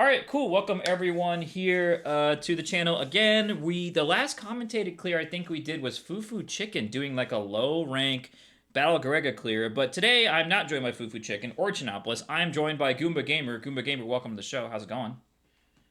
All right, cool. Welcome everyone here to the channel again. The last commentated clear I think we did was Fufu Chicken doing like a low rank Battle Garega clear, but today I'm not joined by Fufu Chicken or Chinopolis. I'm joined by Goomba Gamer. Goomba Gamer, welcome to the show. How's it going?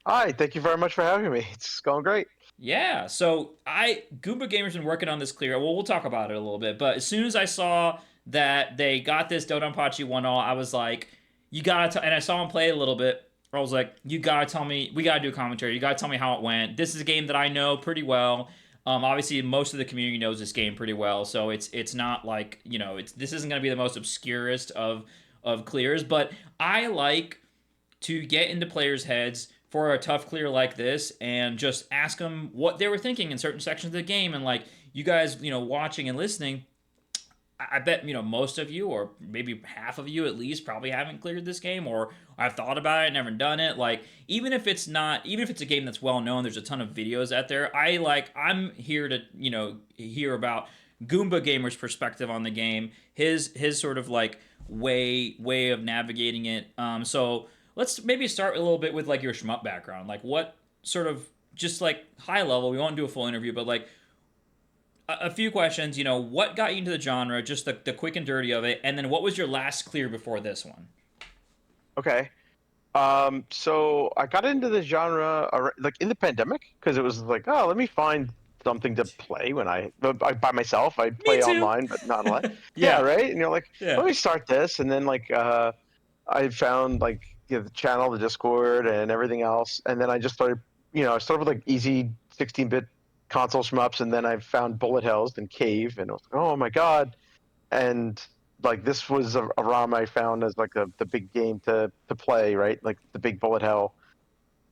Hi, thank you very much for having me. It's going great. Yeah, so I Goomba Gamer's been working on this clear. Well, we'll talk about it a little bit, but as soon as I saw that they got this Dodonpachi 1-all, I was like, you gotta and I saw him play it a little bit. I was like, you gotta tell me, we gotta do a commentary. You gotta tell me how it went. This is a game that I know pretty well. Obviously, most of the community knows this game pretty well, so it's not like this isn't gonna be the most obscurest of clears, but I like to get into players' heads for a tough clear like this and just ask them what they were thinking in certain sections of the game. And like you guys, watching and listening, I bet most of you, or maybe half of you at least, probably haven't cleared this game, or I've thought about it, never done it. Like even if it's not, even if it's a game that's well known, there's a ton of videos out there. I'm here to hear about Goomba Gamer's perspective on the game, his sort of like way of navigating it. So let's maybe start a little bit with like your shmup background, like what sort of just like high level. We won't do a full interview, but like a few questions. What got you into the genre? Just the quick and dirty of it, and then what was your last clear before this one? Okay. So I got into the genre like in the pandemic because it was like, oh, let me find something to play when by myself. I Me play too. online, but not online. Yeah, Yeah, right. And you're like, yeah. let me start this, and then like I found like the channel, the Discord, and everything else, and then I just started. I started with like easy 16-bit console shmups, and then I found Bullet Hells and Cave, and I was like, oh my god. And like this was a ROM I found as like the big game to play, right? Like the big bullet hell.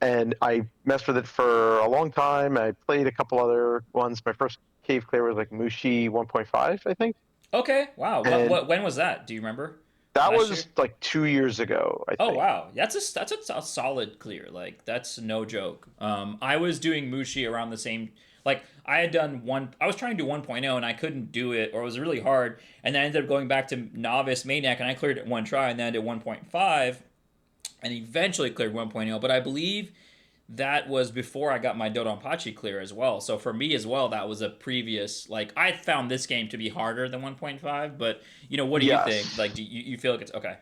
And I messed with it for a long time. I played a couple other ones. My first cave clear was like Mushi 1.5, I think. Okay. Wow. And When was that? Do you remember? that Last year? was like 2 years ago, I Oh think. wow, that's a solid clear. Like that's no joke. I was doing Mushi around the same. Like I had done one. I was trying to do 1.0 and I couldn't do it, or it was really hard. And then I ended up going back to novice maniac and I cleared it one try, and then I did 1.5 and eventually cleared 1.0. But I believe that was before I got my Dodonpachi clear as well. So for me as well, that was a previous. Like I found this game to be harder than 1.5. But what do you think? Like, Yes. do you feel like it's okay?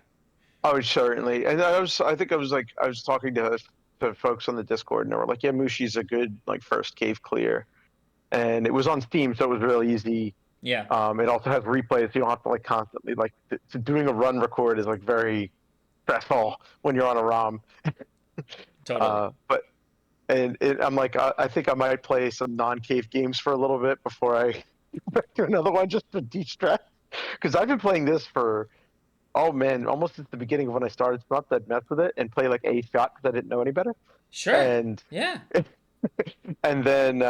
Oh, certainly. And I think I was talking to folks on the Discord, and they were like, yeah, Mushi's a good like first cave clear. And it was on Steam, so it was really easy. Yeah, It also has replays, so you don't have to like constantly like doing a run record is like very stressful when you're on a ROM. totally. But I'm like I think I might play some non-cave games for a little bit before I do another one just to de-stress. Because I've been playing this for oh man, almost since the beginning of when I started Smuts. I'd mess with it and play like a shot because I didn't know any better, Sure. and Yeah. and then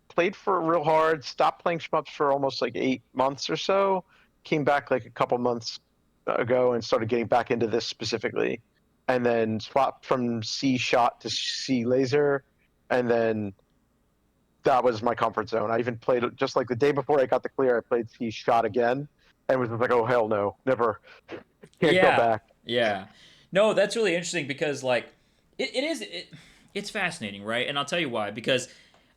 played for real hard. Stopped playing shmups for almost like 8 months or so. Came back like a couple months ago and started getting back into this specifically, and then swapped from C shot to C laser, and then that was my comfort zone. I even played just like the day before I got the clear. I played C shot again, and was like, oh hell no, never, can't go Yeah. back. Yeah. No, that's really interesting because like it's fascinating, right? And I'll tell you why. Because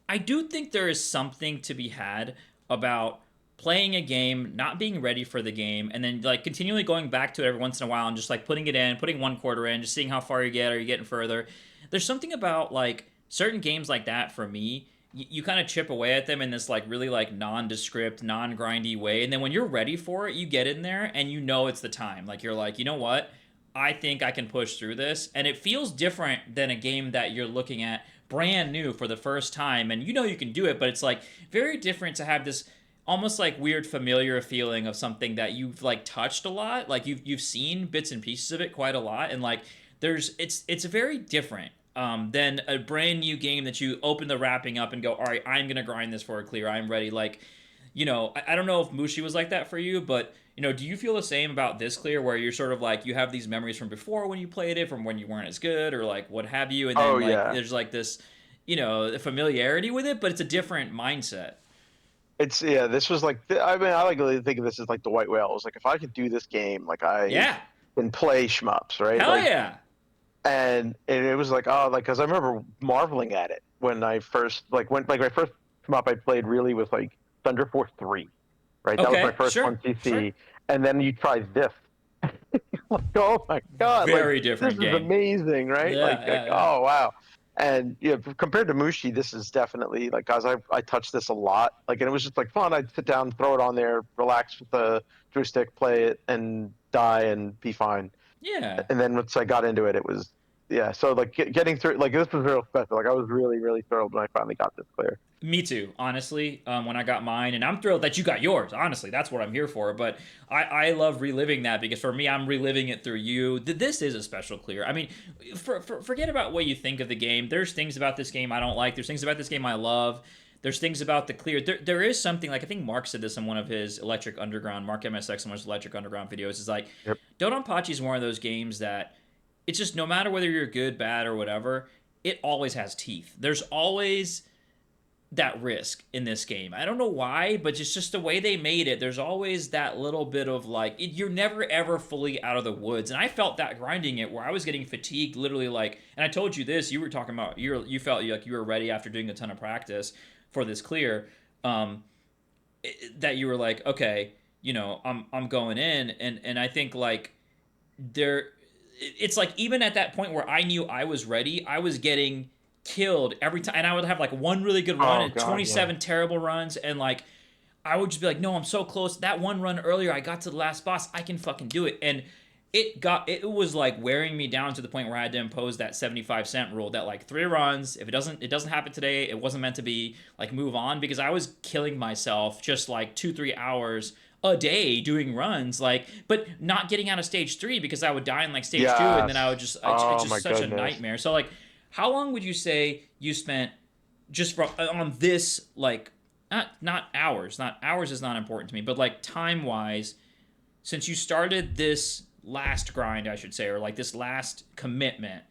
I do think there is something to be had about playing a game, not being ready for the game, and then like continually going back to it every once in a while and just like putting it in, putting one quarter in, just seeing how far you get. Are you getting further? There's something about like certain games like that for me. You kind of chip away at them in this like really like nondescript, non-grindy way, and then when you're ready for it, you get in there and you know it's the time. Like you're like, you know what? I think I can push through this, and it feels different than a game that you're looking at brand new for the first time, and you can do it, but it's like very different to have this almost like weird familiar feeling of something that you've like touched a lot, like you've seen bits and pieces of it quite a lot, and like it's very different than a brand new game that you open the wrapping up and go, all right, I'm gonna grind this for a clear, I'm ready. Like, I don't know if Mushi was like that for you, but do you feel the same about this clear where you're sort of like you have these memories from before when you played it, from when you weren't as good, or like what have you, and then Oh like yeah, there's like this, familiarity with it, but it's a different mindset. it's yeah. This was like I mean I like to think of this as like the white whale. It was like if I could do this game, like I Yeah. can play shmups, right? Hell Like yeah. and it was like, oh, like, because I remember marveling at it when I first like my first shmup I played really was like Thunder Force 3, right? That was my Okay, first sure, on sure. PC, and then you try this, like, oh my god, like Very this different is game. amazing, right? Yeah, Like yeah, yeah. oh wow. And yeah, compared to Mushi, this is definitely like, guys, I touched this a lot, like, and it was just like fun. I'd sit down, throw it on there, relax with the joystick, play it, and die and be fine. Yeah. And then once I got into it, it was, yeah. So like getting through, like, this was real special. Like I was really really thrilled when I finally got this clear. Me too, honestly. When I got mine, and I'm thrilled that you got yours. Honestly, that's what I'm here for. But I love reliving that because for me, I'm reliving it through you. This is a special clear. I mean, forget about what you think of the game. There's things about this game I don't like. There's things about this game I love. There's things about the clear. There is something, like, I think Mark said this in one of his Electric Underground, Mark MSX, in one of his Electric Underground videos. Is like, Yep. Dodonpachi is one of those games that it's just, no matter whether you're good, bad, or whatever, it always has teeth. There's always that risk in this game. I don't know why, but it's just the way they made it. There's always that little bit of like, you're never ever fully out of the woods. And I felt that grinding it, where I was getting fatigued, literally, like, and I told you this, you were talking about, you felt like you were ready after doing a ton of practice for this clear, that you were like, okay, I'm going in, and I think, like, there it's like, even at that point where I knew I was ready, I was getting killed every time, and I would have like one really good run Oh and god, yeah. 27 terrible runs, and like, I would just be like, no, I'm so close. That one run earlier, I got to the last boss, I can fucking do it. And it was like wearing me down to the point where I had to impose that 75-cent rule, that like, 3 runs, if it doesn't happen today, it wasn't meant to be, like, move on, because I was killing myself just like 2-3 hours a day doing runs, like, but not getting out of stage 3 because I would die in like stage 2, and then I would Yes. just, it's Oh my just such a goodness. nightmare. So like, how long would you say you spent just from on this, like, not hours, not hours is not important to me, but like, time wise, since you started this last grind, I should say, or like this last commitment,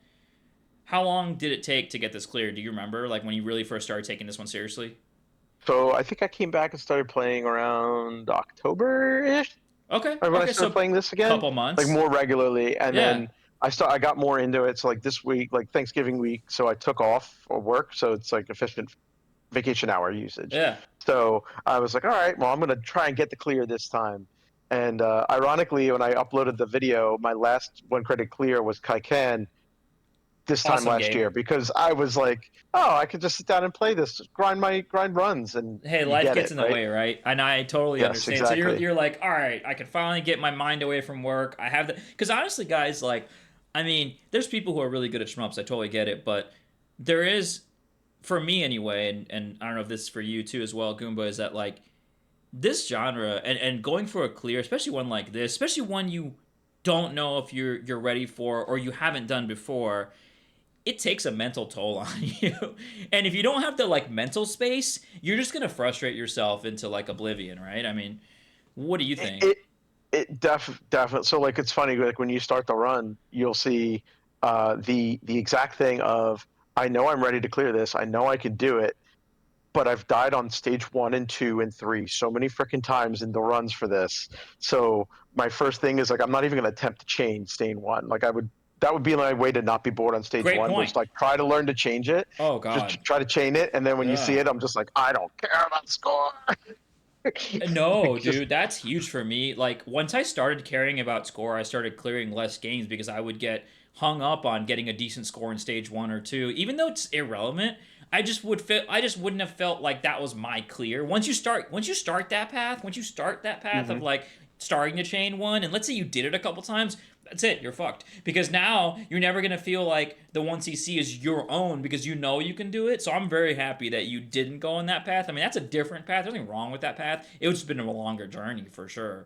how long did it take to get this clear? Do you remember, like, when you really first started taking this one seriously? So I think I came back and started playing around October-ish, Okay, or when I okay, started so playing this again, couple like months. more regularly. And Yeah, then I got more into it. So like this week, like Thanksgiving week, so I took off of work, so it's like efficient vacation hour usage. yeah. So I was like, all right, well, I'm gonna try and get the clear this time. And ironically, when I uploaded the video, my last one credit clear was Kaikan this time Awesome last game. year, because I was like, oh, I could just sit down and play this, just grind runs, and Hey, you life get gets it, in the right? way, right? And I totally Yes, understand. So you're exactly. you're like, all right, I can finally get my mind away from work. I have the, because honestly, guys, like, I mean, there's people who are really good at shmups. I totally get it, but there is, for me anyway, and I don't know if this is for you too as well, Goomba, is that like, this genre, and going for a clear, especially one like this, especially one you don't know if you're ready for, or you haven't done before, it takes a mental toll on you. And if you don't have the, like, mental space, you're just gonna frustrate yourself into like oblivion, right? I mean, what do you It think? it, definitely. So like, it's funny, like when you start the run, you'll see the exact thing of, I know I'm ready to clear this. I know I can do it, but I've died on stage 1 and 2 and 3 so many freaking times in the runs for this. So my first thing is like, I'm not even going to attempt to change stage one. Like, that would be my way to not be bored on stage Great one, point. was like, try to learn to change it, Oh just God. try to chain it, and then when you see Yeah. it, I'm just like, I don't care about score. No, Like, just dude, that's huge for me. Like, once I started caring about score, I started clearing less games because I would get hung up on getting a decent score in stage 1 or 2, even though it's irrelevant. I just wouldn't have felt like that was my clear. Once you start that path of mhm. like starting to chain one, and let's say you did it a couple times, that's it. You're fucked, because now you're never gonna feel like the 1cc is your own, because you know you can do it. So I'm very happy that you didn't go on that path. I mean, that's a different path. There's nothing wrong with that path. It would just been a longer journey for sure.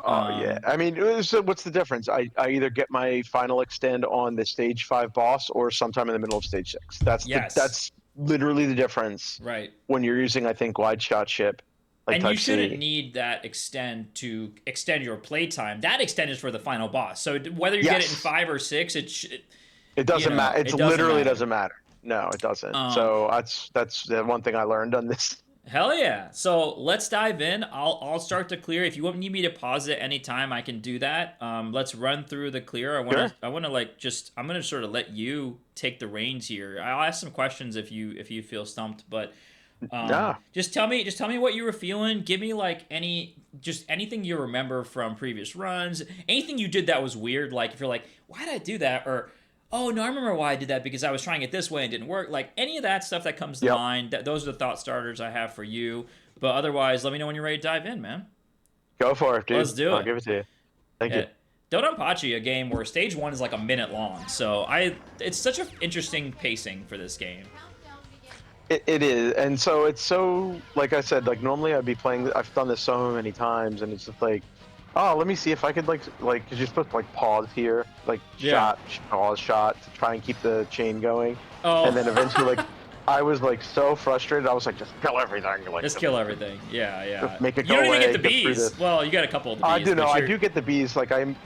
Oh yeah, I mean, so what's the difference? I either get my final extend on the stage 5 boss, or sometime in the middle of stage 6. Yes, That's literally the difference right. when you're using, I think, wide shot ship like And you Type shouldn't C. need that extend to extend your playtime. That extend is for the final boss. So whether you get it in Yes, 5 or 6, it doesn't matter. It's it doesn't literally matter. doesn't matter. No, it doesn't. Um, So that's the one thing I learned on this. Hell yeah. So let's dive in. I'll start to clear. If you want need me to pause it anytime, I can do that. Let's run through the clear. Sure. I wanna like just I'm gonna sort of let you take the reins here. I'll ask some questions if you feel stumped, but Yeah. just tell me what you were feeling. Give me like anything you remember from previous runs. Anything you did that was weird. Like if you're like, why did I do that? Or oh no, I remember why I did that because I was trying it this way and it didn't work. Like any of that stuff that comes to Yep. mind. Those are the thought starters I have for you. But otherwise, let me know when you're ready to dive in, man. Go for it, Let's dude. do I'll it. give it to you. Thank you. Yeah. Dodonpachi, a game where stage one is like a minute long. So it's such an interesting pacing for this game. It is, and so it's so like I said, like normally I'd be playing. I've done this so many times, and it's just like, oh, let me see if I could like because you're supposed to like pause here, like Yeah. pause, shot to try and keep the chain going, and Oh, then eventually like I was like so frustrated. I was like, just kill everything, like just kill everything. Yeah, yeah. just make it You go don't even get away, the get through bees. this. Well, you got a couple of the I bees, do know, but I you're do get the bees. Like I've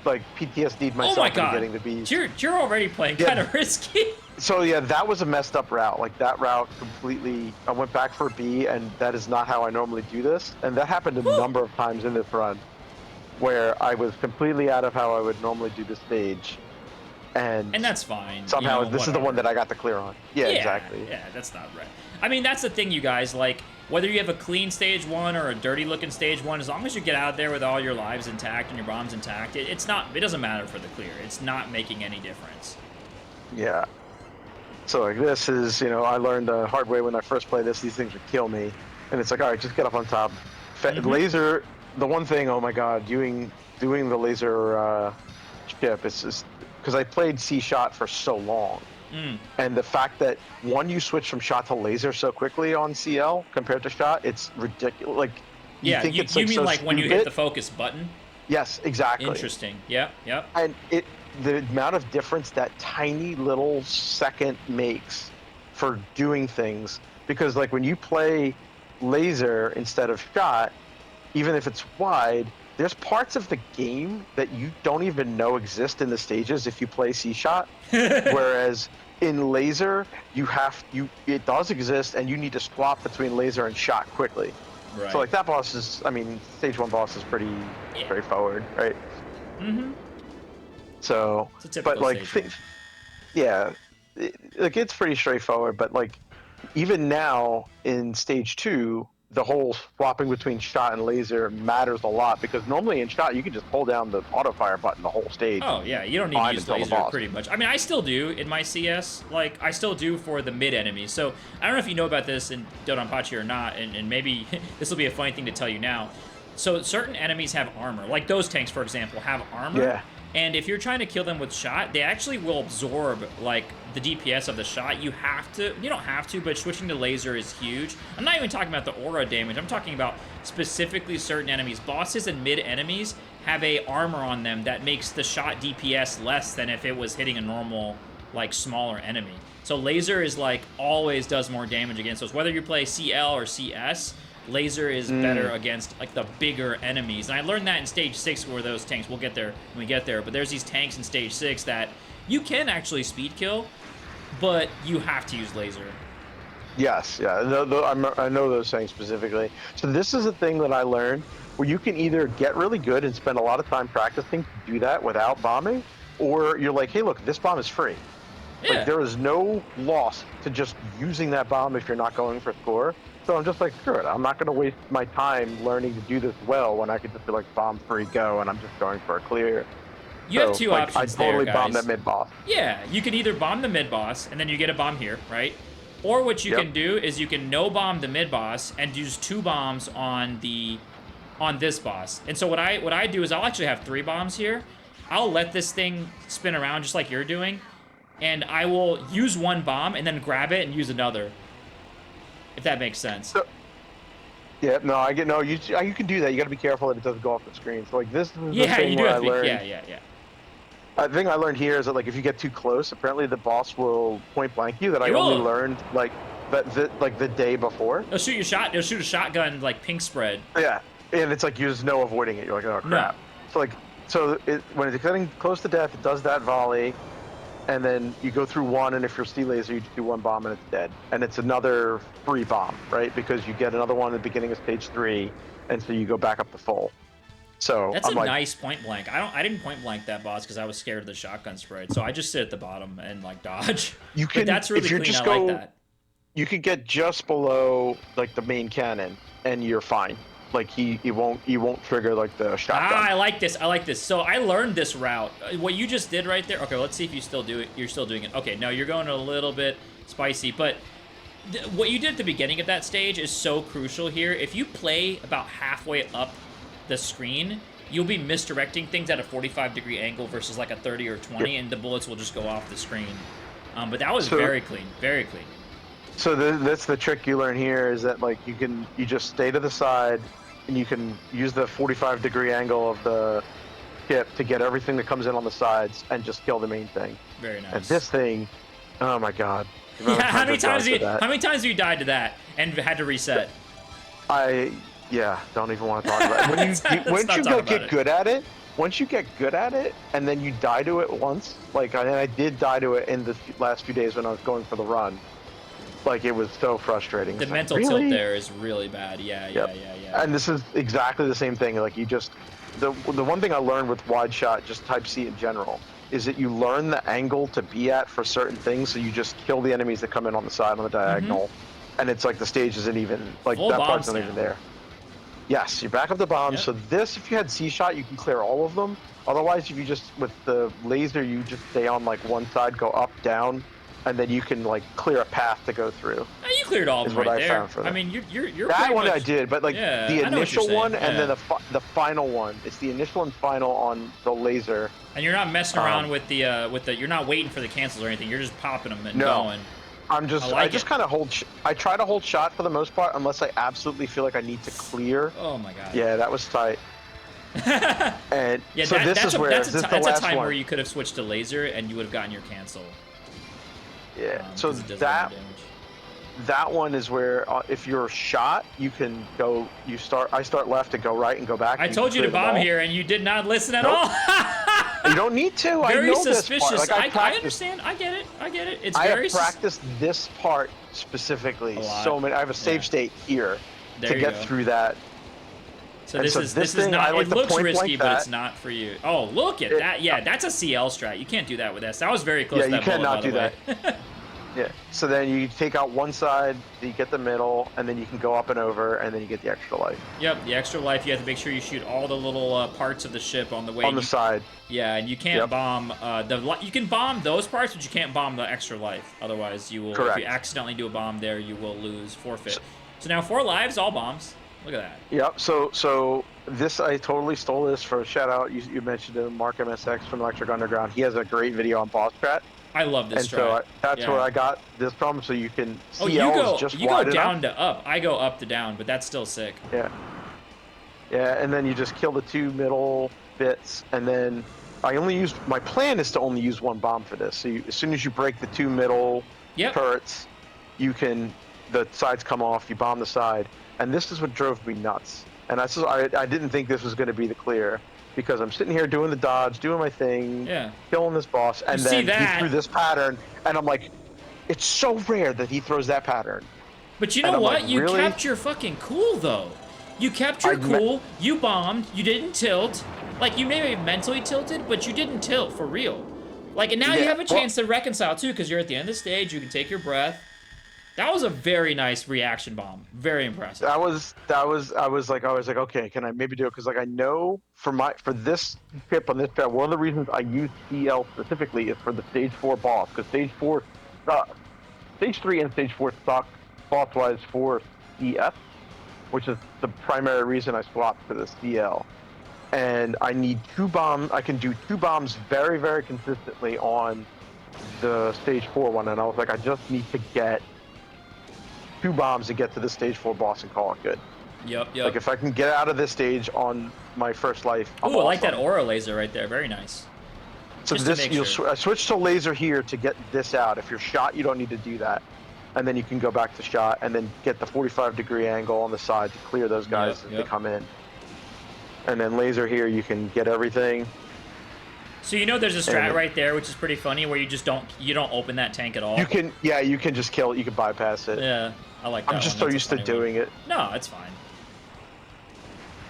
like PTSD'd oh my myself into god, getting the bees. you're already playing Yeah, kind of risky. so yeah, that was a messed up route. Like that route completely. I went back for B, and that is not how I normally do this. And that happened a Whew. number of times in this run, where I was completely out of how I would normally do the stage, and And that's fine, you somehow know, this is the one whatever. that I got the clear on. Yeah, Yeah, exactly. yeah, that's not right. I mean, that's the thing, you guys. Like, whether you have a clean stage one or a dirty looking stage one, as long as you get out there with all your lives intact and your bombs intact, it's not. It doesn't matter for the clear. It's not making any difference. Yeah. So like this is, I learned the hard way when I first played this. These things would kill me, and it's like, all right, just get up on top. Mm-hmm. Laser. The one thing, oh my god, doing the laser ship is just because I played C shot for so long, Mm. and the fact that one you switch from shot to laser so quickly on CL compared to shot, it's ridiculous. Like you Yeah, think it's you like mean so like when you hit stupid. the focus button? Yes, exactly. Interesting. Yep, yep. And the amount of difference that tiny little second makes for doing things, because like when you play laser instead of shot, even if it's wide, there's parts of the game that you don't even know exist in the stages if you play C shot, whereas in laser it does exist and you need to swap between laser and shot quickly. So Right. like that boss is, I mean, stage one boss is pretty Yeah. straightforward, right? Mm-hmm. So, It's a but typical like, stage one. yeah, like it's pretty straightforward. But like, even now in stage two, the whole swapping between shot and laser matters a lot because normally in shot you can just hold down the auto fire button the whole stage Oh and yeah, you don't need to fine use until the laser boss. pretty much. I mean, I still do in my CS. Like, I still do for the mid enemies. So I don't know if you know about this in Dodonpachi or not, and maybe this will be a funny thing to tell you now. So certain enemies have armor, like those tanks, for example, have armor. Yeah. And if you're trying to kill them with shot, they actually will absorb like the DPS of the shot. You don't have to, but switching to laser is huge. I'm not even talking about the aura damage. I'm talking about specifically certain enemies. Bosses and mid enemies have a armor on them that makes the shot DPS less than if it was hitting a normal, like, smaller enemy. So laser is like always does more damage against those. Whether you play CL or CS, laser is better against like the bigger enemies. And I learned that in stage 6 where those tanks, we'll get there when we get there, but there's these tanks in stage 6 that you can actually speed kill, but you have to use laser. Yes. Yeah. I know those things specifically. So this is a thing that I learned where you can either get really good and spend a lot of time practicing to do that without bombing, or you're like, hey, look, this bomb is free. Like Yeah. there is no loss to just using that bomb if you're not going for score. So I'm just like, screw it. I'm not going to waste my time learning to do this well when I could just be like bomb free go and I'm just going for a clear. You have So two like I options there, totally bombed that guys. mid boss. Yeah, you can either bomb the mid boss and then you get a bomb here, right? Or what you Yep. can do is you can no bomb the mid boss and use 2 bombs on this boss. And so what I do is I'll actually have 3 bombs here. I'll let this thing spin around just like you're doing, and I will use 1 bomb and then grab it and use another. If that makes sense. So, yeah, no, I get no. You can do that. You got to be careful that it doesn't go off the screen. So like this is the Yeah, you thing do where have I to be. learned. Yeah, yeah, yeah. The thing I learned here is that like if you get too close, apparently the boss will point blank you. That I It only will. learned like the day before. They'll shoot your shot. They'll shoot a shotgun like pink spread. Yeah, and it's like you just know avoiding it. You're like, oh No. crap. So like when it's getting close to death, it does that volley, and then you go through one, and if you're steel laser, you just do one bomb and it's dead, and it's another free bomb, right? Because you get another one at the beginning of stage 3, and so you go back up to full. So That's I'm a like, nice point blank. I didn't point blank that boss because I was scared of the shotgun sprite. So I just sit at the bottom and like dodge. you But can, that's really if you clean. just I go, like that. you could get just below like the main cannon, and you're fine. Like he won't trigger like the shotgun. Ah, I like this. I like this. So I learned this route. What you just did right there. Okay, let's see if you still do it. You're still doing it. Okay, no, you're going a little bit spicy, but what you did at the beginning of that stage is so crucial here. If you play about halfway up the screen, you'll be misdirecting things at a 45-degree angle versus like a 30 or 20, and the bullets will just go off the screen. But that was very clean, very clean. So that's the trick you learn here, is that like you just stay to the side, and you can use the 45-degree angle of the ship to get everything that comes in on the sides and just kill the main thing. Very nice. And this thing, oh my god. Yeah, how many times have you died to that and had to reset? Yeah, don't even want to talk about it. Once you get good at it, once you get good at it, and then you die to it once, like I did die to it in the last few days when I was going for the run. Like, it was so frustrating. The mental tilt there is really bad. Yeah. And this is exactly the same thing. Like, you just, the one thing I learned with wide shot, just Type C in general, is that you learn the angle to be at for certain things, so you just kill the enemies that come in on the side, on the diagonal, and it's like the stage isn't even, like, full that part's not now. even there. Yes, you back up the bombs. So this, if you had C shot, you can clear all of them. Otherwise, if you just, with the laser, you just stay on, like, one side, go up, down, and then you can like clear a path to go through. Yeah, you cleared all of them right there. I mean, you're that one much... I did, but like the initial one and then the final one. It's the initial and final on the laser. And you're not messing around with the you're not waiting for the cancels or anything. You're just popping them and going. I just kind of hold. I try to hold shot for the most part, unless I absolutely feel like I need to clear. Oh my god. Yeah, that was tight. And yeah, so that's a time where you could have switched to laser and you would have gotten your cancel. Yeah, so that one is where if you're shot, you can go. I start left and go right and go back. I told you to bomb here, and you did not listen at all. You don't need to. Very I know suspicious. This part. Like, I understand. I get it. It's I very. have practiced this part specifically so many. I have a save state here to get through that. So this is not. It looks risky, but it's not for you. Oh, look at that! Yeah, that's a CL strat. You can't do that with S. That was very close. Yeah, to that you cannot bullet, by do the that. Yeah. So then you take out one side, you get the middle, and then you can go up and over, and then you get the extra life. Yep, the extra life. You have to make sure you shoot all the little parts of the ship on the way. On the side. Yeah, and you can't bomb you can bomb those parts, but you can't bomb the extra life. Otherwise, you will. Correct. If you accidentally do a bomb there, you will lose forfeit. So now 4 lives, all bombs. Look at that. Yep. So this, I totally stole this for a shout out. You mentioned him, Mark MSX from Electric Underground. He has a great video on boss strat. I love this strat. So that's where I got this from. So you can. You go down to up. I go up to down, but that's still sick. Yeah. Yeah, and then you just kill the 2 middle bits, and then my plan is to only use 1 bomb for this. So as soon as you break the 2 middle turrets, the sides come off. You bomb the side. And this is what drove me nuts. And I didn't think this was going to be the clear, because I'm sitting here doing the dodge, doing my thing, killing this boss, and then he threw this pattern, and I'm like, it's so rare that he throws that pattern. But you know what? Like, you kept your fucking cool, though. You kept your cool, you bombed, you didn't tilt. Like, you may have mentally tilted, but you didn't tilt, for real. Like, and now you have a chance to reconcile, too, because you're at the end of the stage, you can take your breath. That was a very nice reaction bomb. Very impressive. I was like, okay, can I maybe do it? Because like I know for this ship on this pad, one of the reasons I use CL specifically is for the stage 4 boss, because stage 3 and stage 4 suck boss wise for CS, which is the primary reason I swapped for the CL. And I need 2 bombs. I can do 2 bombs very, very consistently on the stage 4 one, and I was like, I just need to get 2 bombs to get to the stage 4 boss and call it good. Yep. Like if I can get out of this stage on my first life. Oh, I like that aura laser right there. Very nice. So I switch to laser here to get this out. If you're shot, you don't need to do that, and then you can go back to shot and then get the 45-degree angle on the side to clear those guys as they come in. And then laser here, you can get everything. So you know there's a strat And right there, which is pretty funny, where you don't open that tank at all. you can, yeah, you can just kill it. You can bypass it. Yeah, I like that I'm just one. so That's a used to funny one. doing it. No, it's fine.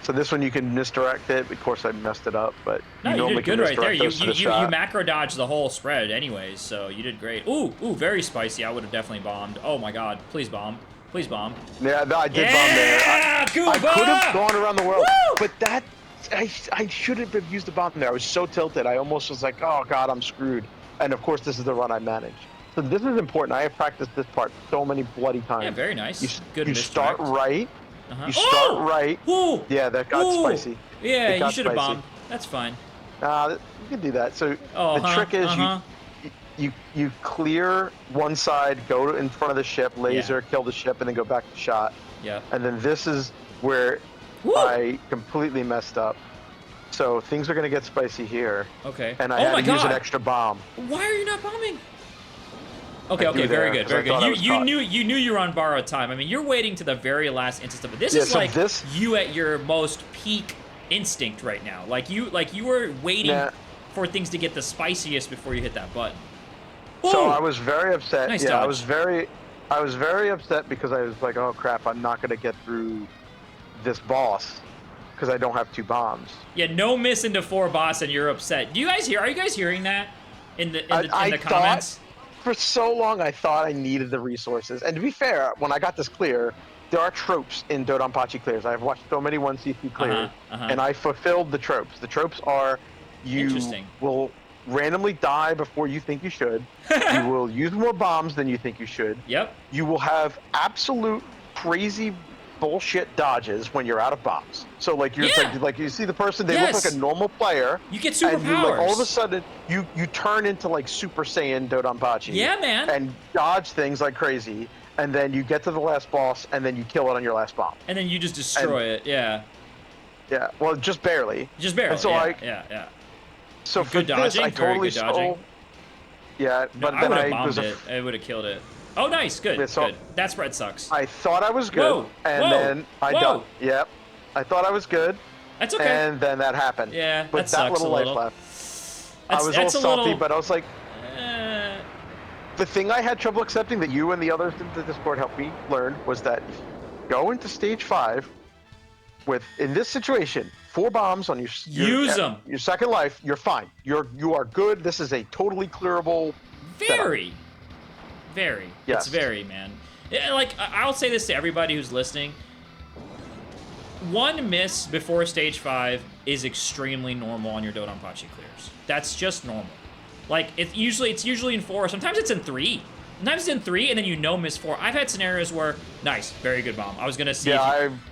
So this one you can misdirect it. Of course, I messed it up, but No, you you normally did good can right there. misdirect those to the You shot. macro dodged the whole spread anyways, so you did great. Ooh, very spicy. I would have definitely bombed. Oh my god, please bomb. Please bomb. Yeah, no, I did Yeah, bomb there. I Goomba! could have gone around the world, Woo! but that I shouldn't have used the bomb there. I was so tilted. I almost was like, oh god, I'm screwed. And of course, this is the run I managed. So this is important. I have practiced this part so many bloody times. Yeah, very nice. You start right. Uh-huh. You start right. Ooh! Yeah, that got Ooh! spicy. Yeah, It got you should have spicy. bombed. That's fine. You can do that. So Oh, the trick is uh-huh. you clear one side, go in front of the ship, laser, kill the ship, and then go back to shot. Yeah. And then this is where Woo! I completely messed up. So things are gonna get spicy here. Okay. And I Oh my had to use an god! extra bomb. Why are you not bombing? Okay, I okay, do very there, good, 'cause very I thought I good. was You caught. knew you were on borrowed time. I mean, you're waiting to the very last instance of it. This Yeah, is so like this- you at your most peak instinct right now. Like you were waiting Nah. for things to get the spiciest before you hit that button. So Ooh! I was very upset. Nice yeah, dodge. I was very upset because I was like, oh crap, I'm not gonna get through this boss because I don't have 2 bombs. Yeah, no miss into 4 boss and you're upset. Do you guys hear? Are you guys hearing that in the I comments? For so long, I thought I needed the resources. And to be fair, when I got this clear, there are tropes in Dodonpachi clears. I've watched so many 1cc clears, and I fulfilled the tropes. The tropes are you Interesting. will randomly die before you think you should. You will use more bombs than you think you should. Yep. You will have absolute crazy bullshit dodges when you're out of bombs. So like you're like you see the person, they look like a normal player. You get And you, like, superpowers. all of a sudden, you turn into like Super Saiyan Dodonpachi. Yeah, man. And dodge things like crazy, and then you get to the last boss, and then you kill it on your last bomb. And then you just destroy it. Yeah. Yeah, well, just barely. Just barely. And so yeah. So for Good dodging. this, I Very totally good dodging. stole. Yeah, No, but I then would have I bombed was. it. I would have killed it. Oh, nice. Good. Yeah, so good. That spread sucks. I thought I was good, Whoa, and whoa, then I whoa. don't. Yep, I thought I was good, That's okay. and then that happened. Yeah, but that sucks little a life little. left. That's, I was that's a little salty, little, but I was like, uh, the thing I had trouble accepting that you and the others in the Discord helped me learn was that go into stage 5 with, in this situation, 4 bombs on Use 'em. Your second life. You're fine. You are good. This is a totally clearable. very. Very. Yes. It's very, man. Yeah, like, I'll say this to everybody who's listening. One miss before stage 5 is extremely normal on your Dodonpachi clears. That's just normal. Like, it's usually in 4. Sometimes it's in 3. Sometimes it's in 3, and then miss 4. I've had scenarios where, nice, very good bomb. I was gonna see.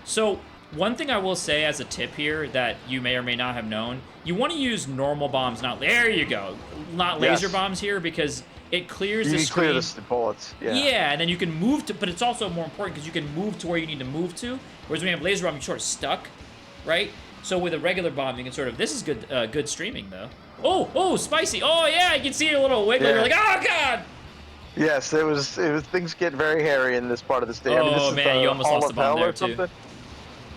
So one thing I will say as a tip here that you may or may not have known, you want to use normal bombs, not there you go, not laser bombs here, because it clears the screen. You clear the bullets. Yeah. Yeah, and then you can move to, but it's also more important because you can move to where you need to move to. Whereas when you have laser bomb, you're sort of stuck, right? So with a regular bomb, you can sort of, this is good, good streaming though. Oh, spicy. Oh yeah, you can see a little wiggle. Yeah. You're like, oh god. Yes, it was. Things get very hairy in this part of the stage. Oh I mean, this is man, the you almost Hall lost of the bomb Hell there or too. something?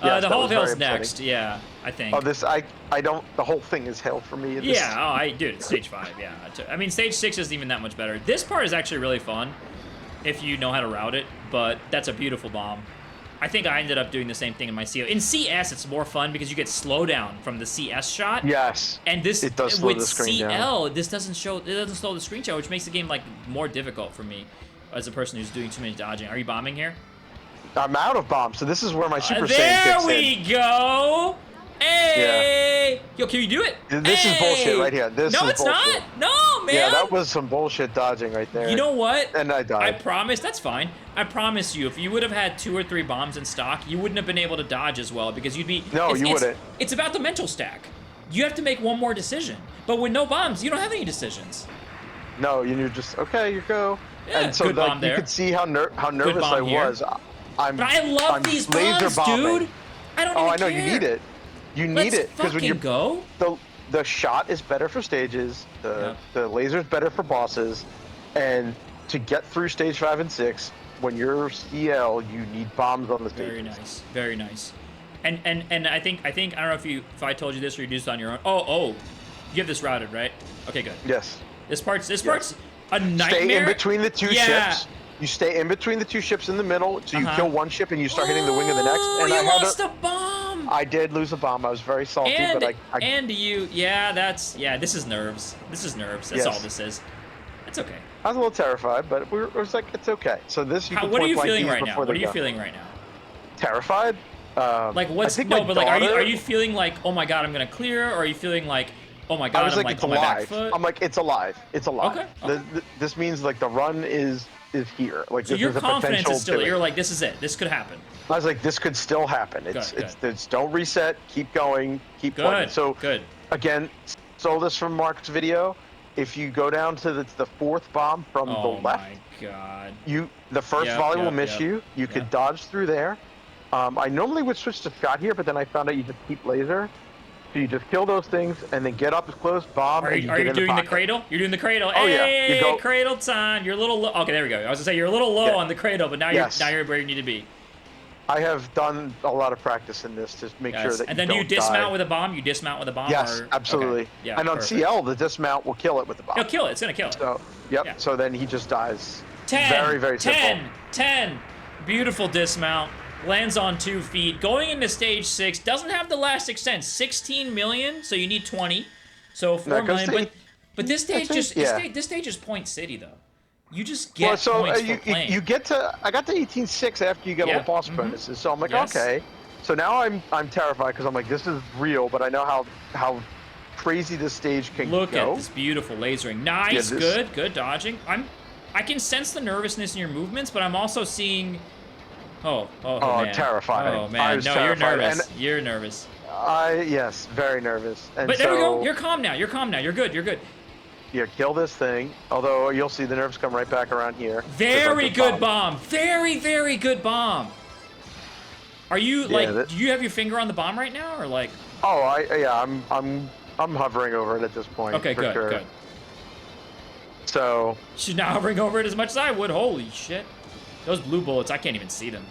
Yes, The that Hall was of Hell's very upsetting. next. Yeah, I think. Oh, this I don't. The whole thing is hell for me. Yeah, dude, it's stage 5, yeah. I mean, stage 6 isn't even that much better. This part is actually really fun if you know how to route it, but that's a beautiful bomb. I think I ended up doing the same thing in my CO. In CS, it's more fun because you get slowdown from the CS shot. Yes. And this, it does slow with the screen CL, down. this doesn't slow the screen shot, which makes the game, like, more difficult for me as a person who's doing too many dodging. Are you bombing here? I'm out of bombs, so this is where my Super Saiyan There kicks we in. go! Hey! Yo, can you do it? This is bullshit right here. This no, is it's bullshit. not! No, man! Yeah, that was some bullshit dodging right there. You know what? And I I died. promise, that's fine. I promise you, if you would have had 2 or 3 bombs in stock, you wouldn't have been able to dodge as well because you'd be... No, you wouldn't. It's about the mental stack. You have to make one more decision. But with no bombs, you don't have any decisions. No, you're just, okay, you go. Yeah, and so good bomb you there. could see how nervous bomb I here. was. I'm, But I love I'm these laser bombs, bombing. dude! I don't Oh, even I know, care. you need it. You need Let's it. Because when fucking you're go. the shot is better for stages, the laser's better for bosses, and to get through stage 5 and 6, when you're CL, you need bombs on the stage. Very nice, very nice. And I think I don't know if I told you this or you do this on your own. Oh, you have this routed, right? Okay, good. Yes. This part's a nightmare. Stay in between the two Yeah. ships. You stay in between the two ships in the middle, so you kill one ship and you start hitting the wing of the next. Oh, And you I had lost a bomb. I did lose a bomb. I was very salty, And but this is nerves. This is nerves. That's Yes. all this is. It's okay. I was a little terrified, but it was like, it's okay. So this, you can What are point you blank feeling these right now? before What are they you go. feeling right now? Terrified. Like I what's think no, my but like are daughter- you feeling like, oh my god, I'm gonna clear, or are you feeling like, oh my I god, was I'm like, like it's on my back alive. foot? I'm like, it's alive. It's alive. Okay. This means like the run is here. Like So this your is a confidence potential is still. to it. You're like, this is it. This could happen. I was like, this could still happen. It's don't reset. Keep going. Keep playing. So Good. again, stole this from Mark's video. If you go down to the fourth bomb from the left, Oh my god. the first volley will miss you. You Yep. could dodge through there. I normally would switch to shot here, but then I found out you just keep laser. So you just kill those things and then get up as close, bomb, Are and you get in doing the pocket. cradle? You're doing the cradle. Oh, yeah. Hey, You go- cradle time. You're a little low. Okay, there we go. I was gonna say you're a little low Yeah. on the cradle, but now Yes. you're where you need to be. I have done a lot of practice in this to make sure that And then you do you don't dismount die. with a bomb? You dismount with a bomb? Yes, or... absolutely. Okay. Yeah, and on perfect. CL, the dismount will kill it with the bomb. It'll kill it. It's gonna kill it. So, yep. Yeah. So then he just dies. 10, Very, very 10, simple. 10. Beautiful dismount. Lands on 2 feet. Going into stage 6. Doesn't have the last extent. 16 million, so you need 20. So 4 million. But this stage this stage is Point City though. You just get points for playing. you get to. I got to 18.6 after you get all the boss bonuses. So I'm like, Yes. okay. So now I'm terrified because I'm like, this is real, but I know how crazy this stage can Look go. at this beautiful lasering. Nice, good dodging. I can sense the nervousness in your movements, but I'm also seeing. Oh man. Terrifying. Oh man, I was no, terrified. you're nervous. And you're nervous. yes, very nervous. And But there we go. You're calm now. You're calm now. You're good. Yeah, kill this thing. Although you'll see the nerves come right back around here. Very good bomb. Very, very good bomb. Are you do you have your finger on the bomb right now, or like? Oh, I'm hovering over it at this point. Okay, for sure. good. So. She's not hovering over it as much as I would. Holy shit! Those blue bullets, I can't even see them.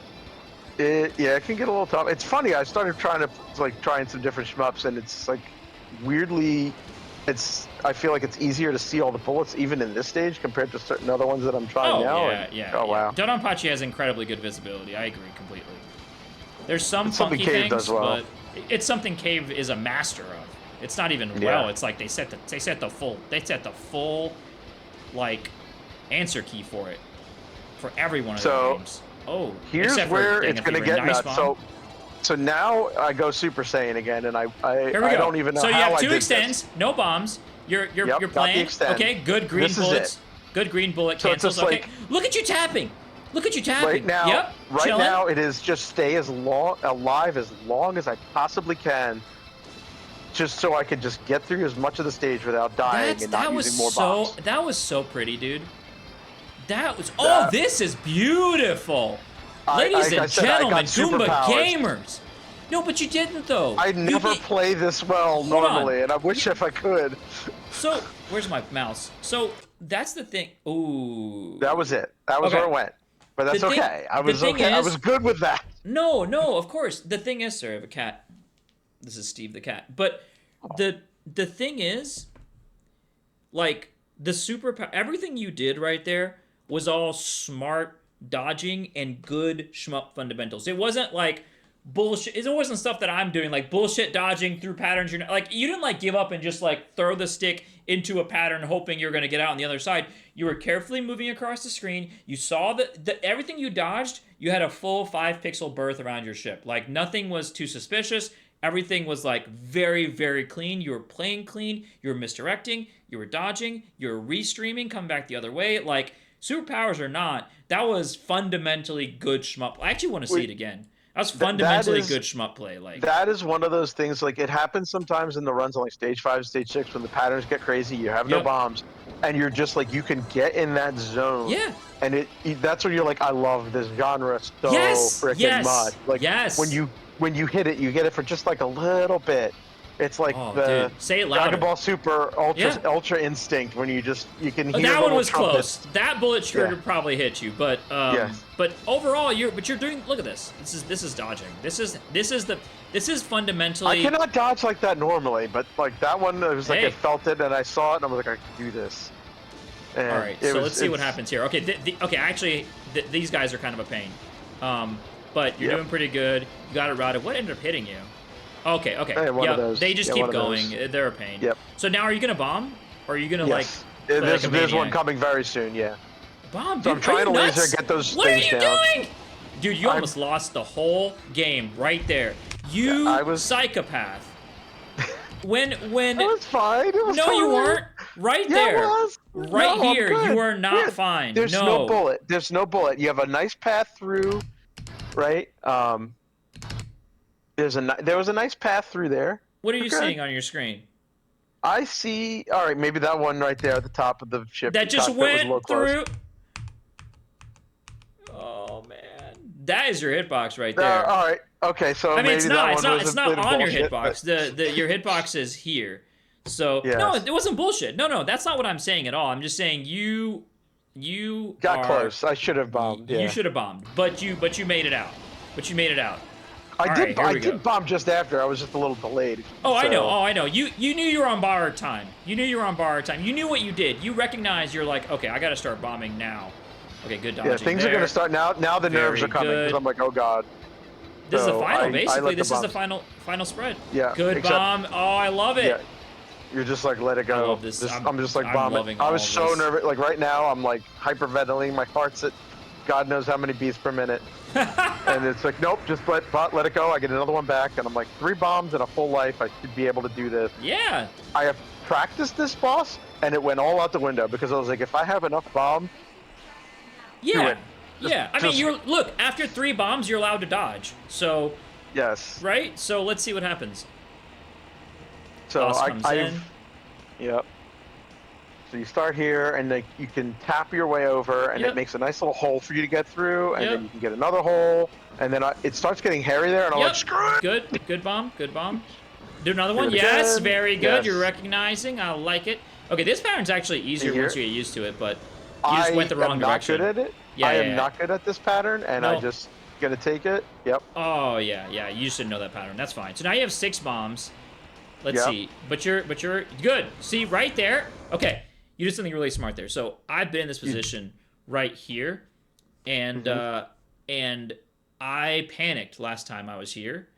It can get a little tough. It's funny. I started trying some different shmups, and it's like weirdly. I feel like it's easier to see all the bullets even in this stage compared to certain other ones that I'm trying now. Wow. Dodonpachi has incredibly good visibility. I agree completely. There's some It's funky something Cave things, does well. but it's something Cave is a master of. It's not even well. It's like they set the full like answer key for it for every one of the games. Oh, here's where it's gonna get nuts. So now I go Super Saiyan again, and I don't even know how I did this. So you have 2 extends, no bombs. You're playing. Okay, good green bullets. Good green bullet cancels. Okay, look at you tapping. Right now, Yep. Now it is just stay alive as long as I possibly can, just so I can just get through as much of the stage without dying and not using more bombs. That was so pretty, dude. This is beautiful. Ladies and gentlemen, Goomba gamers. No, but you didn't though. I never play this well normally, and I wish if I could. So, where's my mouse? So, that's the thing. Ooh. That was it. That was where it went. But that's okay. I was okay. I was good with that. No, of course. The thing is, sir, I have a cat. This is Steve the cat. But the thing is, like, everything you did right there was all smart dodging and good shmup fundamentals. It wasn't like bullshit. It wasn't stuff that I'm doing, like bullshit dodging through patterns. You didn't like give up and just like throw the stick into a pattern hoping you're going to get out on the other side. You were carefully moving across the screen. You saw that everything you dodged, you had a full 5-pixel berth around your ship. Like nothing was too suspicious. Everything was like very, very clean. You were playing clean. You were misdirecting. You were dodging. You were restreaming, coming back the other way. Like superpowers or not, that was fundamentally good shmup. I actually want to see it again. That was fundamentally good shmup play. Like that is one of those things. Like it happens sometimes in the runs on like stage 5, stage 6 when the patterns get crazy. You have no bombs, and you're just like you can get in that zone. Yeah. And that's when you're like, I love this genre so freaking much. Like when you hit it, you get it for just like a little bit, It's like Oh, the dude, say it Dragon louder. Ball Super Yeah. Ultra Instinct when you can Oh, hear that one little was close. trumpets. That bullet trigger Yeah. probably hit you, Yes. but overall you're doing. Look at this. This is dodging. This is I fundamentally. cannot dodge like that normally, but like that one, it was like I Hey. felt it and I saw it and I was like, I can do this. All And right, it so was. let's see what It's happens here. Okay, okay, actually, these guys are kind of a pain, but you're Yep. doing pretty good. You got it routed. What ended up hitting you? Okay, okay. Hey, one Yeah, of those. they just Yeah, keep one of going. those. They're a pain. Yep. So now, are you gonna bomb, or are you gonna like Yes. play like a There's one maniac? coming very soon. Yeah. Bomb, So dude. I'm trying are to you laser nuts? get those What are things you down. doing? Dude, you almost lost the whole game right there. You Yeah, I was- psychopath. When It was fine. It was no, fine. you weren't. Right Yeah, there. it was. Right No, I'm here, good. you are not Yeah, fine. There's no bullet. There's no bullet. You have a nice path through, right? There was a nice path through there. What are you Okay. seeing on your screen? I see. All right, maybe that one right there at the top of the ship. That just cockpit was a little went close. through. Oh man, that is your hitbox right there. All right. Okay, so I mean, maybe it's that not. one It's not. was It's a not bit of on your bullshit, hitbox. Your hitbox is here. So Yes. no, it wasn't bullshit. No, that's not what I'm saying at all. I'm just saying you Got are, close. I should have bombed. Yeah. You should have bombed, but you made it out. But you made it out. I All did. right, here I we go. did bomb just after. I was just a little delayed. Oh, I know. So- Oh, I know. You knew you were on borrowed time. You knew you were on borrowed time. You knew what you did. You recognized you're like, okay, I got to start bombing now. Okay, good dodging. Yeah, things there. are gonna start now. Now the nerves Very are coming because good. I'm like, oh god. This is the So final, I basically. let This the is the bombs- final spread. Yeah, Good except- bomb. Oh, I love it. Yeah. You're just like, let it go. I love this. I'm just like I'm bombing. loving I was all so this. nervous. Like right now, I'm like hyperventilating. My heart's at God knows how many beats per minute. And it's like, nope, just let it go. I get another one back, and I'm like, 3 bombs and a full life. I should be able to do this. Yeah. I have practiced this boss, and it went all out the window because I was like, if I have enough bomb, Yeah. it. Yeah. I mean, look, after 3 bombs, you're allowed to dodge. So, yes. right? So let's see what happens. So Boss comes in. Yep. So you start here, and like you can tap your way over, and Yep. it makes a nice little hole for you to get through, and Yep. then you can get another hole, and then it starts getting hairy there, and I'm Yep. like, screw it. Good bomb. Good bomb. Do another one. Good Yes, again. very good. Yes. You're recognizing. I like it. Okay, this pattern's actually easier Here. once you get used to it, but you just went the wrong am direction. not good at it. Yeah, I yeah, am yeah. not good at this pattern, and No. I just gonna take it. Yep. Oh yeah, yeah. You just didn't know that pattern. That's fine. So now you have 6 bombs. Let's Yep. see. But you're good. See right there. Okay, you did something really smart there. So I've been in this position right here, and Mm-hmm. and I panicked last time I was here,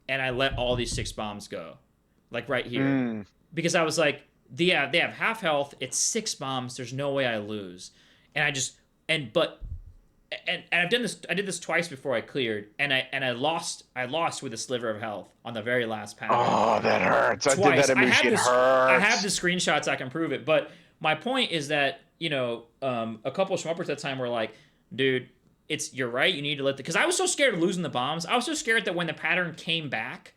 and I let all these 6 bombs go, like right here, because I was like, they have half health. It's 6 bombs. There's no way I lose, and I just and I've done this. I did this twice before I cleared, and I lost with a sliver of health on the very last pattern. Oh, that hurts. I did Twice. that. It hurts. I have the screenshots. I can prove it. But my point is that a couple of schmuppers at that time were like, "Dude, you're right. You need to let because I was so scared of losing the bombs. I was so scared that when the pattern came back,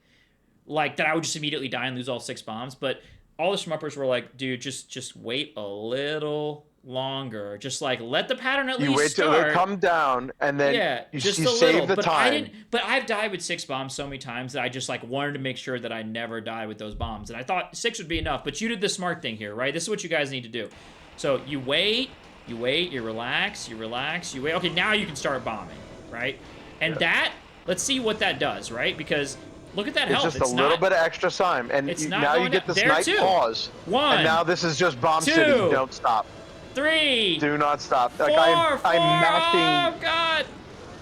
like that I would just immediately die and lose all 6 bombs. But all the schmuppers were like, "Dude, just wait a little." Longer, just like let the pattern at least You wait till start. they come down, and then you just you a save little. the But time. I didn't. But I've died with 6 bombs so many times that I just like wanted to make sure that I never die with those bombs. And I thought 6 would be enough. But you did the smart thing here, right? This is what you guys need to do. So you wait, you relax, you wait. Okay, now you can start bombing, right? And let's see what that does, right? Because look at that It's health. just a little bit of extra time, and it's not now you going get down. this There, nice too. pause. 1, And now this is just bomb 2, city. Don't stop. 3, Do not stop. 4, Like I'm 4. mashing. Oh God!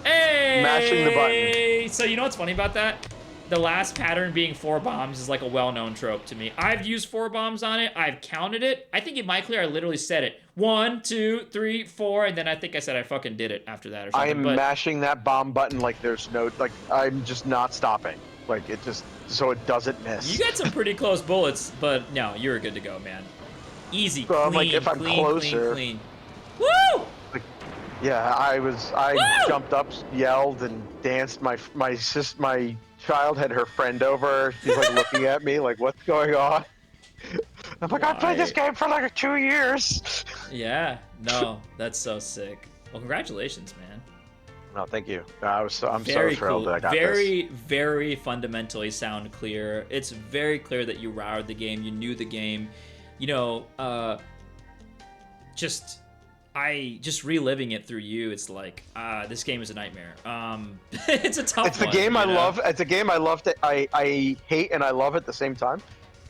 Hey! Mashing the button. So you know what's funny about that? The last pattern being 4 bombs is like a well-known trope to me. I've used 4 bombs on it. I've counted it. I think in my clear I literally said it. 1, 2, 3, 4, and then I think I said I fucking did it after that or something. I am but mashing that bomb button like there's no like. I'm just not stopping. Like it just so it doesn't miss. you got some pretty close bullets, but no, you're good to go, man. Easy, So clean, I'm like, if I'm clean, closer- clean. Woo! Yeah, I Woo! jumped up, yelled, and danced. My child had her friend over. She's like looking at me like, what's going on? I'm like, I played this game for like 2 years. Yeah, no, that's so sick. Well, congratulations, man. No, thank you. I'm so Very thrilled cool. that I got this. Very, very fundamentally sound clear. It's very clear that you routed the game, you knew the game. You know, just I just reliving it through you, it's like, this game is a nightmare. It's a It's tough the one, game I you know? love. It's a game I love to I hate and I love at the same time.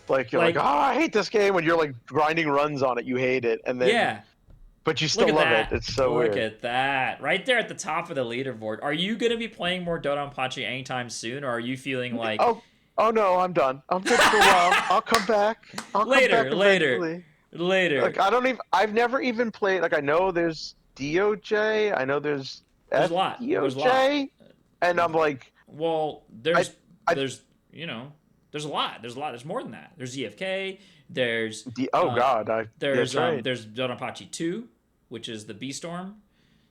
Like you're like, oh, Like, I hate this game when you're like grinding runs on it, you hate it, and then yeah, but you look still at love it. that. It's so Look weird. at that. Right there at the top of the leaderboard. Are you going to be playing more Dodonpachi anytime soon, or are you feeling like Oh, oh no, I'm done. I'm good for a while. I'll come back. I'll come back later, later, eventually. Like later? I don't even. I've never even played. Like I know there's DOJ. I know there's There's a lot. There's a lot. FDOJ, and I'm like, Well, I, I, there's you know there's a lot. There's a lot. There's more than that. There's EFK. There's oh uh God, that's right. there's Dodonpachi 2, which is the B Storm,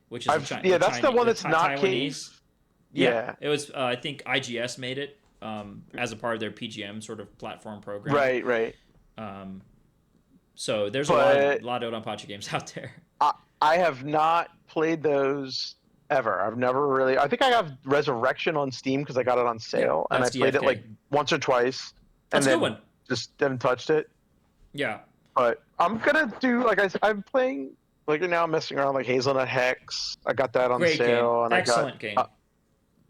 which is Yeah, that's the one that's not cave. Taiwanese. Yeah, Yeah, it was. I think IGS made it as a part of their PGM sort of platform program. right, right. Um, so there's But a lot of Dodonpachi games out there. I, I have not played those ever. I've never really. I think I have Resurrection on Steam because I got it on Yeah, sale, and I that's played it DFK. like once or twice, and That's a good then one. just haven't touched it. Yeah, But I'm gonna do like I'm playing like right now. I'm messing around like Hazelnut Hex. I got that on great game. sale, and Excellent game.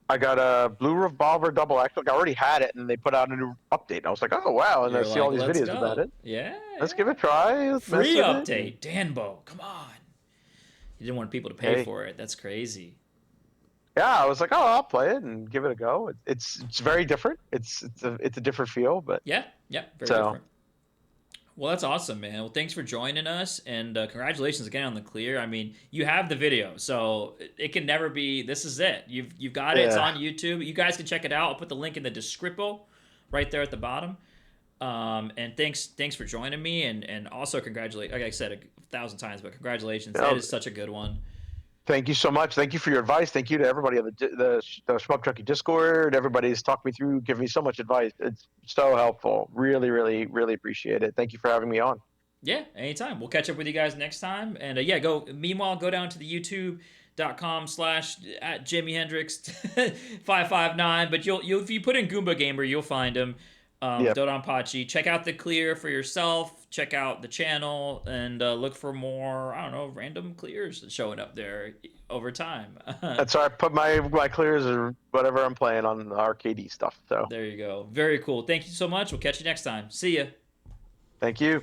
I got a Blue Revolver Double X. Like I already had it, and they put out a new update. And I was like, oh wow! And I You're see all like, these let's videos about go. it. Yeah, Let's give it yeah. a try. Let's mess Free with it. And, update. Danbo, come on. You didn't want people to pay hey, for it. That's crazy. yeah, I was like, oh, I'll play it and give it a go. It's very different. It's a different feel, but Yeah, yeah, very so different. Well, that's awesome, man. Well, thanks for joining us, and congratulations again on the clear. I mean, you have the video, so it can never be. This is it. You've got it. It's yeah. on YouTube. You guys can check it out. I'll put the link in the description right there at the bottom. And thanks for joining me, and also congratulate. Like I said 1,000 times, but congratulations. That No, is such a good one. thank you so much. Thank you for your advice. Thank you to everybody on the Smoke Junkie Discord. Everybody's talked me through, giving me so much advice. It's so helpful. Really, really, really appreciate it. Thank you for having me on. Yeah, anytime. We'll catch up with you guys next time. And yeah, go down to the youtube.com/ at Jimi Hendrix 559. But you'll if you put in Goomba Gamer, you'll find him. Yeah. Dodonpachi. Check out the clear for yourself. Check out the channel and look for more, I don't know, random clears showing up there over time. That's why I put my clears or whatever I'm playing on the arcade stuff. So There you go. Very cool. Thank you so much. We'll catch you next time. See ya. thank you.